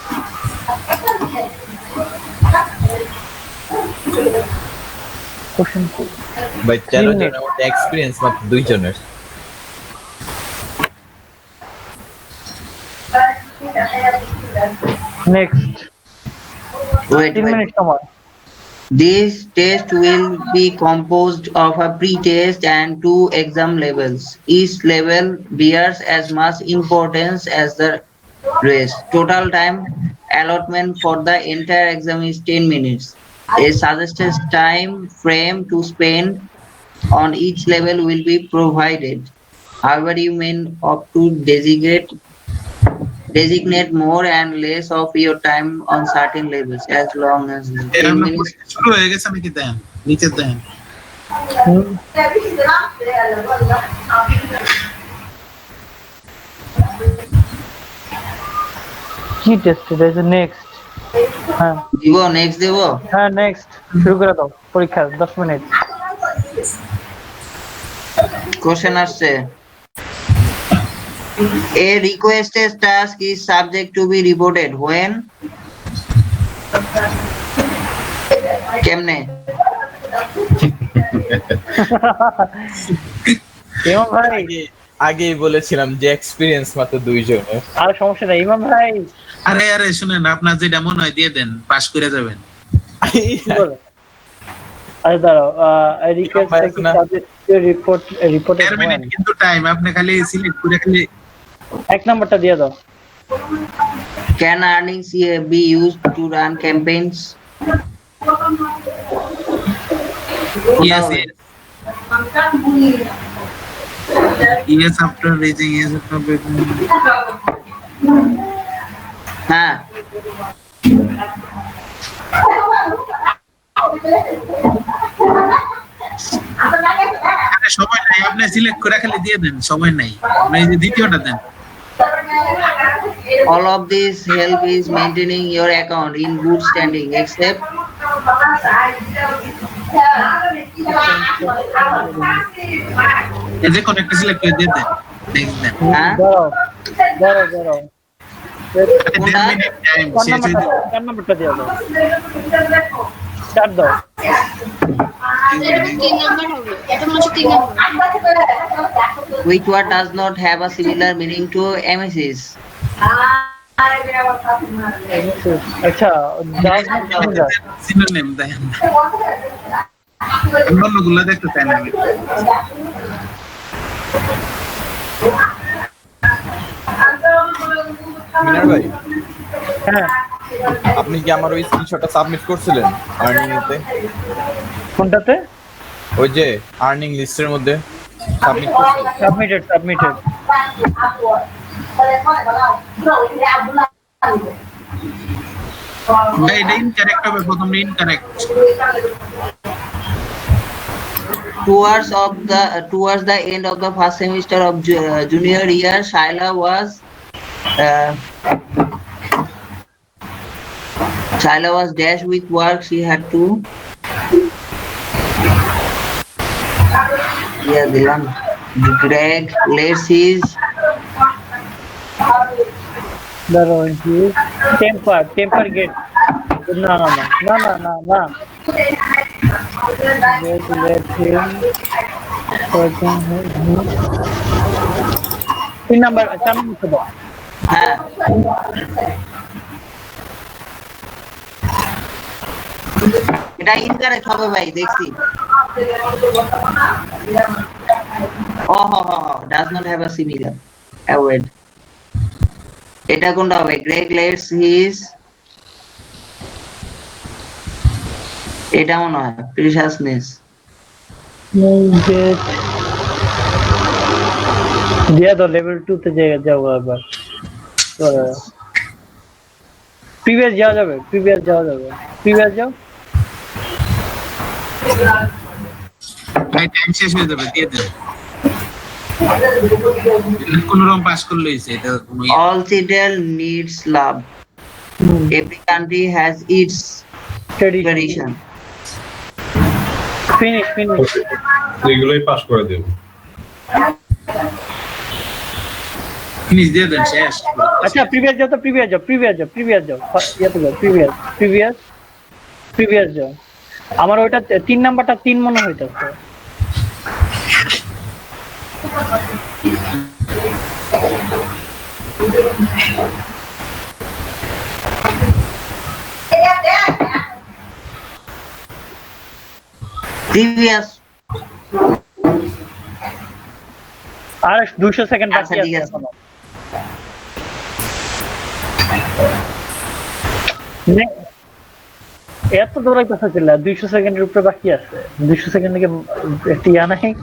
ভাই 13 জনের মধ্যে এক্সপেরিয়েন্স মাত্র 2 জনের। নেক্সট Wait, 3 মিনিট সময়। This test will be composed of a pre-test and 2 exam levels. Each level bears as much importance as the rest. Total time allotment for the entire exam is 10 minutes. A suggested time frame to spend on each level will be provided. However, you may opt to designate more and less of your time on certain levels as long as 10 minutes. শুরু হয়ে গেছে নাকি? দেন নিচে দেন। কি টেস্ট এটা? নেক্সট হ্যাঁ দিব নেক্সট দেব হ্যাঁ নেক্সট শুরু করে দাও পরীক্ষা 10 মিনিট কোশ্চেন আসছে A requested task is subject to be reported when কেমনে ইমাম ভাই আগেই বলেছিলাম যে এক্সপেরিয়েন্স মাত্র 2 জনের। আর সমস্যা নাই ইমাম ভাই। আরে শুনেন, আপনার যেটা মনে হয় দিয়ে দেন, পাস করে যাবেন। আরে দাঁড়াও আই রিকোয়েস্ট রিপোর্ট কিন্তু টাইম আপনি খালি সিলেক্ট করে খালি এক নাম্বারটা দিয়ে দাও। Can earnings be used to run campaigns? Yes. Yes, after raising yes after হ্যাঁ সময় নাই, আপনি সিলেক্ট করে খালি দিয়ে দেন, সময় নাই। আপনি এই যে দ্বিতীয়টা দেন। All of this help is maintaining your account in good standing except এই যে কোন একটা সিলেক্ট করে দিয়ে দেন, নেক্সট দেন। হ্যাঁ দাঁড়াও চার নাম্বারটা দিয়ে দাও, 4 দাও। Which word does not have a similar meaning to emesis? আচ্ছা সিনোনিম দেন। অন্যগুলো দেখতে চাই না আমি। মিনার ভাই, হ্যাঁ আপনি কি আমার ওই স্ক্রিনশটটা সাবমিট করছিলেন আর্নিং এতে? কোনটাতে? ওই যে আর্নিং লিস্টের মধ্যে সাবমিট সাবমিটেড এটা ইনকারেক্ট হবে, প্রথমে incorrect. Towards the end of the first semester of junior year, Shaila was dashed with work. She had to Greg lets his temper get no let him তিন নাম্বার চার নাম্বার দাও। হ্যাঁ এটা ইনকারেক্ট হবে ভাই, দেখছি। does not have a similar word. এটা কোনটা হবে? Greg lets his, এটা মনে হয় preciousness দিয়া দাও। লেভেল 2 তে যাও আবার। প্রিভিয়াস যাওয়া যাবে। প্রিভিয়াস যাও। ভাই টাইম শেষ হয়ে যাবে, দিয়ে দেন। কোন রকম পাস করলে হইছে, এটা কোনো all children needs love. Every country has its tradition. Finish এগুলোই পাস করে দেব। ফিনিশ দিয়ে দেন, শেষ। আচ্ছা প্রিভিয়াস যাও। প্রিভিয়াস যাও। আমার ওইটা 3 নাম্বারটা 3 মনে হইতাছে। Previous আর 200 সেকেন্ড বাকি আছে এখনো। এত দৌড়াইতেছে ছিল, 200 সেকেন্ডের উপরে বাকি আছে। 200 সেকেন্ড থেকে একটি নাই।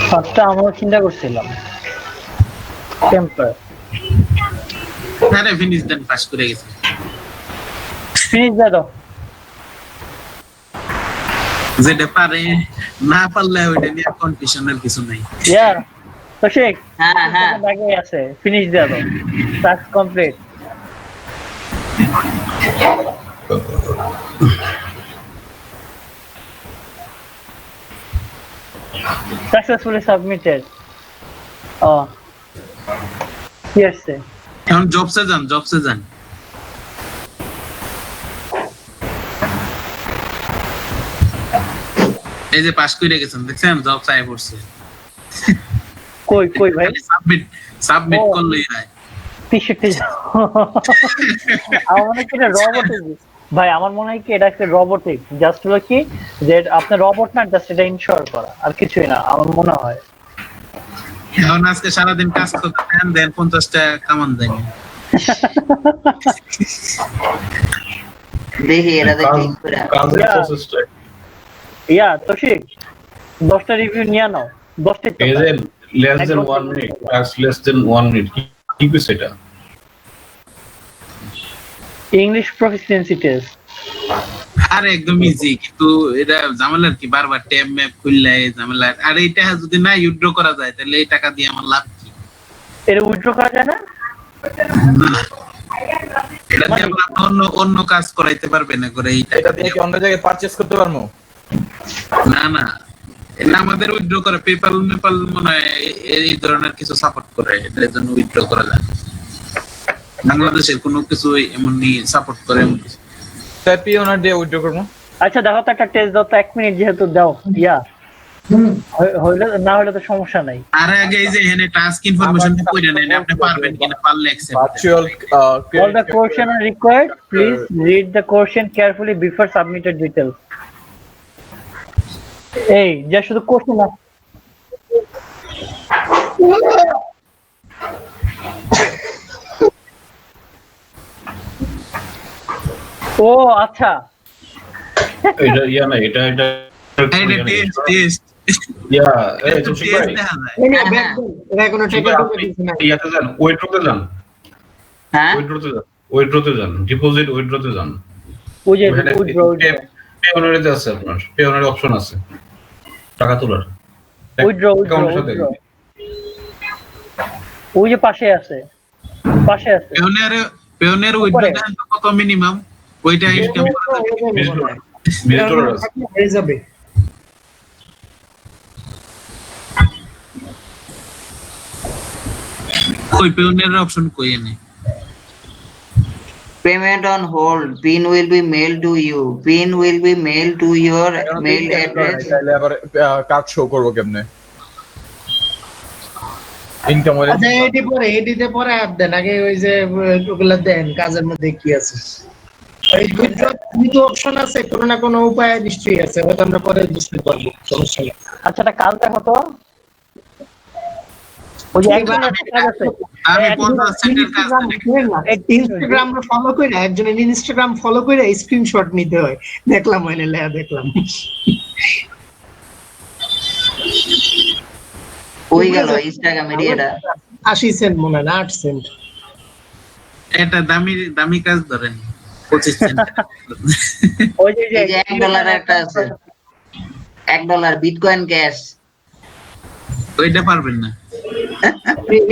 ফার্স্টটা আমরা চিন্তা করছিলাম টেম্পার আরে ফিনিশ দেন, পাস করে গেছে। ফিনিশ দিয়ে দাও। যেটা পারে না পারলে ওইটা নিয়ে কনফিউশনের কিছু নাই। ইয়া তৌশিক, হ্যাঁ আগে আছে, ফিনিশ দিয়ে দাও, task complete. Successfully submitted. Yes sir. এখন জবসে যান। এই যে পাস করে গেছেন, দেখছেন জব চাই পড়ছে। কই ভাই? সাবমিট করলেই হয়। আমার মনে হয় কি এটা রোবটিক ভাই, আমার মনে হয় কি এটা একটা রোবটিক, জাস্ট হলো কি যে আপনার রোবট না, জাস্ট এটা ইনশিওর করা, আর কিছুই না আমার মনে হয়। এখন আজকে সারাদিন কাজ করতে দেন 50 টাকা কামান দেন। দেখি এরা দেখি কাজের প্রসেসটা ইয়া তৌশিক 10টা রিভিউ নিয়ে নাও, 10টা is it less than 1 minute, as less than 1 minute কি কি সেটা ইংলিশ প্রফিসিয়েন্সি টেস্ট। আরে একদম ইজি, কিন্তু এটা ঝামেলার কি বারবার ট্যাব ম্যাপ খুললে ঝামেলা। আর এই টাকা যদি না উইথড্র করা যায় তাহলে এই টাকা দিয়ে আমার লাভ কি? এটা উইথড্র করা যায় না? এটা দিয়ে আমরা অন্য কাজ করাইতে পারবে না করে এই টাকা দিয়ে কি অন্য জায়গায় পারচেজ করতে পারবো? না এটা আমাদের উইথড্র করে পেপাল মনে হয় এই ধরনের কিছু সাপোর্ট করে, এটার জন্য উইথড্র করা যায়। বাংলাদেশের কোনো কিছু এমনি সাপোর্ট করে এমন কিছু ট্যাপি ওনার দিয়ে উইথড্র করব। আচ্ছা দেখো তো একটা টেস্ট দাও তো, 1 মিনিট যেহেতু দাও। ইয়া হইলে না হলে তো সমস্যা নাই। আর আগে এই যে এখানে টাস্ক ইনফরমেশন কইরা নেন, আপনি পারবেন কিনা, পারলে accept. Virtual all the question are required, please read the question carefully before submitted details. এই যে শুধু কোশ্চেন না, ও আচ্ছা এটা ইয়া না, এটা টেস্ট ইয়া এটা ঠিক ভাই এটা কোনো টেকনিক্যাল কিছু না। ইয়াতে যান, উইথড্রতে যান, হ্যাঁ উইথড্রতে যান, ডিপোজিট উইথড্রতে যান। ওই যে উইথড্র পেওনারিতে আছে, আপনার পেওনারি অপশন আছে টাকা তোলার। উইথড্র ওই যে পাশে আছে পেওনের উইথড্র দেন কত মিনিমাম, ওইটা ইনকাম করা ভিজিটর আছে হয়ে যাবে। কই পেওনের অপশন কই এনে? Payment on hold. PIN will be mailed to you. PIN will be mailed to your mail address. তাহলে আবার কার্ড শো করব কেমনে? ইনকাম হলে আচ্ছা এডিতে পরে অ্যাপ দেন, আগে ওই যে ওগুলা দেন কাজের মধ্যে কি আছে। এই দুটো অপশন আছে, কোনো না কোনো উপায় নিশ্চয়ই আছে, হয়তো আমরা পরে বুঝতে পারবো, সমস্যা নেই। আচ্ছা এটা কাজ দেখো তো, ওই যে একজন কাজ আছে, আমি 50 সেন্টের কাজ ইনস্টাগ্রাম ফলো কইরা একজনের ইনস্টাগ্রাম ফলো কইরা স্ক্রিনশট নিতে হয়, দেখলাম মানে দেখলাম ওই গেল ইনস্টাগ্রামে এটা 80 সেন্ট মনে হয়, 8 সেন্ট। এটা দামি কাজ ধরেন 25 সেন্ট। ওই যে $1 একটা আছে, $1 বিটকয়েন ক্যাশ, ওইটা পারবেন না।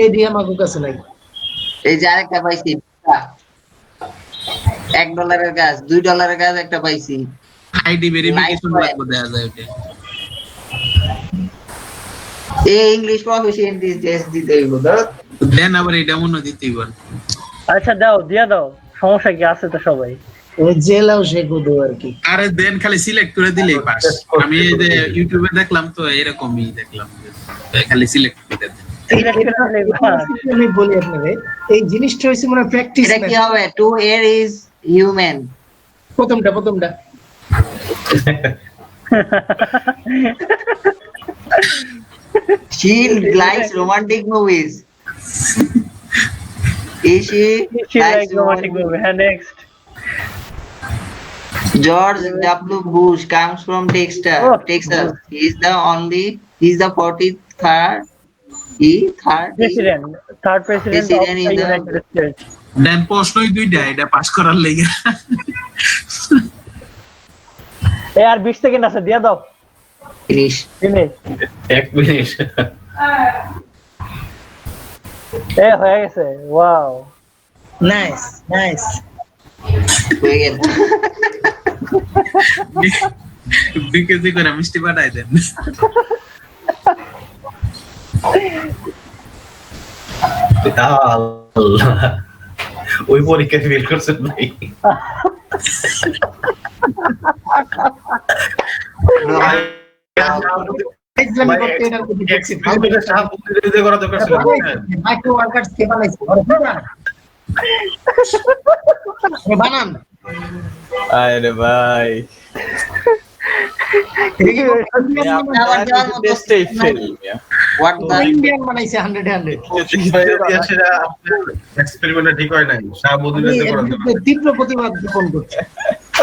এই দিয়ে আমাকে কাছে নাই। এই যে আরেকটা পাইছি, $1 এর কাজ, $2 এর কাজ একটা পাইছি। আইডি ভেরিফিকেশন লাগবে, দেয়া যায় ওটা। এই ইংলিশ প্রফিশিয়েন্সি টেস্ট দিতে হইব তো, দেন আবার এটা মনে দিতেই পারেন। আচ্ছা দিয়া দাও, সমস্যা কি আছে তো সবাই। ওই জেলাও শেখো আর কি। আরে দেন খালি সিলেক্ট করে দিলেই পাস। আমি এই যে ইউটিউবে দেখলাম তো এরকমই দেখলাম, খালি সিলেক্ট করে দেন। আমি বলি আপনাকে এই জিনিসটা হইছে মানে প্র্যাকটিস। এটা কি হবে? Two air is human. প্রথমটা She likes romantic movies. Is she likes romantic movies? Next. George W. Bush comes from Texas. He's the 43rd কি third president of President in the- United States. Then প্রশ্নই দুইটা, এটা পাস করার লেগে। এই আর 20 সেকেন্ড আছে, দিয়া দাও। ফিনিশ। এক মিনিট। হয়ে গেছে, ওয়াও নাইস নাইস। হয়ে গেল। 2 কেজি করে মিষ্টি পাঠাই দেন। আল্লাহ, ওই পরীক্ষা ফেল করছেন ভাই। মাইক্রো ওয়ার্কার্স কে বানাইছে? বানান। আরে ভাই টেস্টেই ফেল। What the ইন্ডিয়ান বানাইছে 100 এক্সপেরিমেন্টটা ঠিক হয় নাই, শাহাবুদ্দিনের করা দরকার। তীব্র প্রতিবাদ জ্ঞাপন করছে।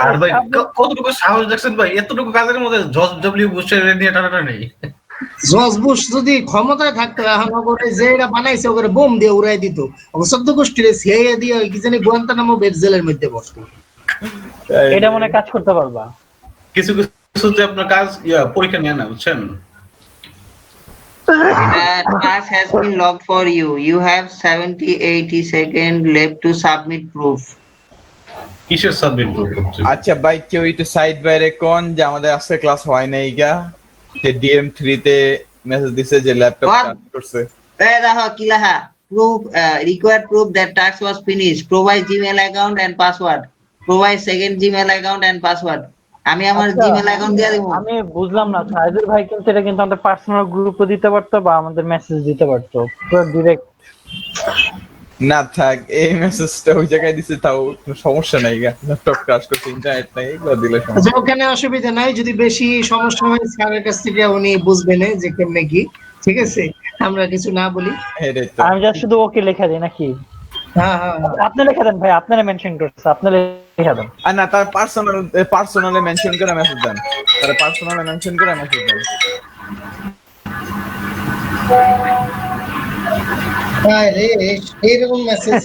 আর ভাই কতটুকু সাহস দেখছেন ভাই, এতটুকু কাজের মধ্যে জর্জ ডব্লিউ বুশের নিয়ে টানাটা নেই। জর্জ বুশ যদি ক্ষমতায় থাকতো এখন ওরে যে এরা বানাইছে ওরে বোম দিয়ে উড়াই দিত, ওকে 14 গোষ্ঠীর সিআইএ দিয়ে কি জানি গুয়ান্তানামো বে জেলের মধ্যে বসতো। এটা মনে কাজ করতে পারবা। কিছু কিছু আপনার কাজ পরীক্ষা নেন না, বুঝছেন? That task has been logged for you. You have 70-80 seconds left to submit proof. কিসের সাবমিট করতে? আচ্ছা ভাই, কেউ একটু সাইড বাইরে কোন যে আমাদের আজকে ক্লাস হয় নাই গা, যে DM3 তে মেসেজ দিছে যে ল্যাপটপ What? কাজ করছে। Raha kilaha. Proof required proof that task was finished. Provide Gmail account and password. Provide second Gmail account and password. আমি আমার জিমেল অ্যাকাউন্ট দিয়ে দেব। আমি বুঝলাম না, সাইদুল ভাই কিন্তু এটা কিন্তু আমাদের পার্সোনাল গ্রুপে দিতে পারতো বা আমাদের মেসেজ দিতে পারতো পুরো ডাইরেক্ট। না থাক, এই মেসেজটা ওই জায়গায় দিছে, তাও কোনো সমস্যা নাই গা, ল্যাপটপ ক্রাশ করছে, ইন্টারনেট নাই, এগুলো দিলে সমস্যা। আচ্ছা, ওখানে অসুবিধা নাই, যদি বেশি সমস্যা হয় স্যারের কাছ থেকে উনি বুঝবেন যে কেমনে কি, ঠিক আছে? আমরা কিছু না বলি, আমি জাস্ট শুধু ওকে লেখা দিই নাকি? হ্যাঁ হ্যাঁ আপনি লেখা দেন ভাই, আপনারা মেনশন করছে, আপনি লেখা দেন। আর না, তার পার্সোনালে মেনশন করে মেসেজ দেন, তার পার্সোনালে মেনশন করে মেসেজ দেন। আরে এইরকম মেসেজ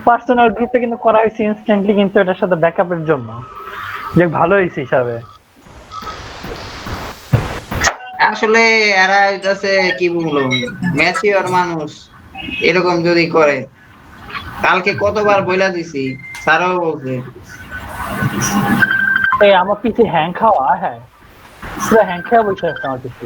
পার্সোনাল গ্রুপে কিন্তু করা হয়েছে ইনস্ট্যান্টলি, কিন্তু এটার সাথে ব্যাকআপের জন্য, যে ভালো হয়েছে হিসাবে। আসলে এরা হইতাছে কি বলবো, ম্যাচিওর মানুষ এরকম যদি করে। কালকে কতবার বইলা দিছি, স্যারও বলছে। এই আমার পিছে হ্যাং খাওয়া, হ্যাঁ পুরো হ্যাং খাওয়া বসে আছে আমার পিছে।